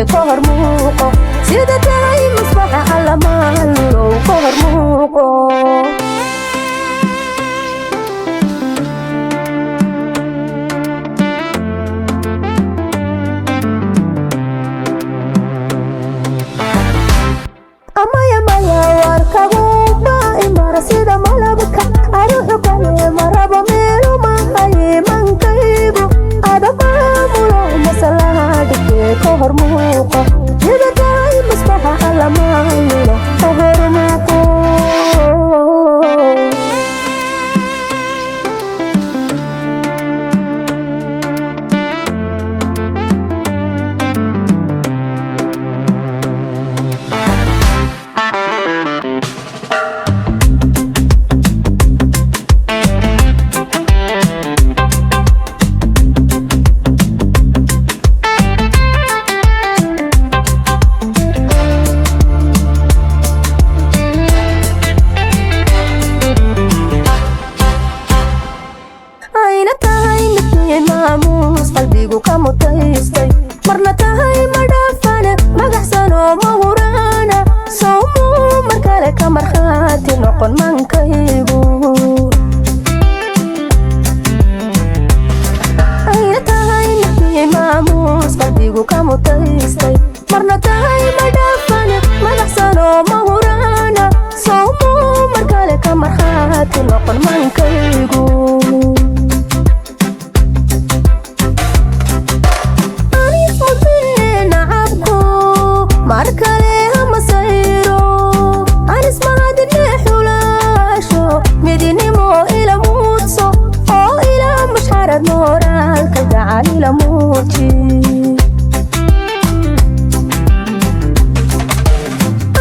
كهر موقو سيدة تاي مصباح على مالو كهر موقو أمايا مايا واركبو باي مارا سيدة مالبكا أروحو كالي مرابا ميلو ماهاي منكيبو أدفا مولو مسلا دكي كهر موقو سيدة تاي مصباح على مالو كهر موقو qalbigu ka mutaystay marna tahay madhaafana magaxsano mahuraana sawmu markale ka markhaati noqon mankaygu ayna tahay naftii maamuus qalbigu ka mutaystay marna tahay madhaafana magaxsano mahuraana sawmu markale ka markhaati noqon mankaygu markale hama sayro anis mahadine xulasho midinimo ila muudso oo ila mushharad moraalka gacal ila muuji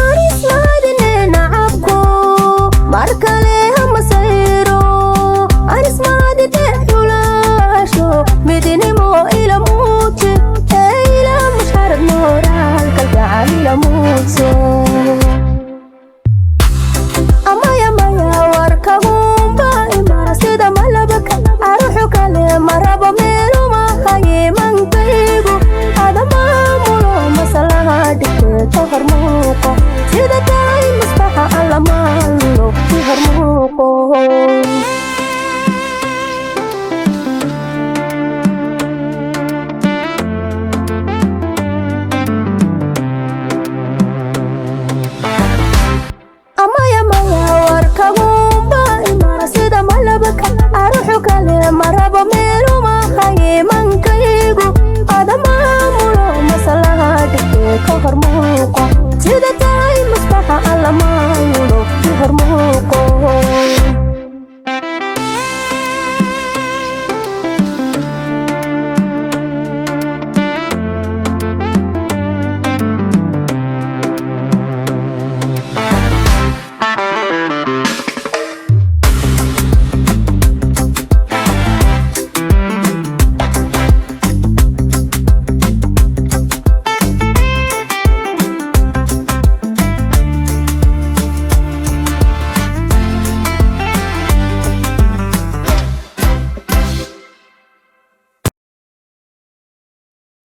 anis mahadine nacabko markale hama sayro anis mahadine xulasho midinimo ila muuji ila mushharad moraalka gacal ila muuji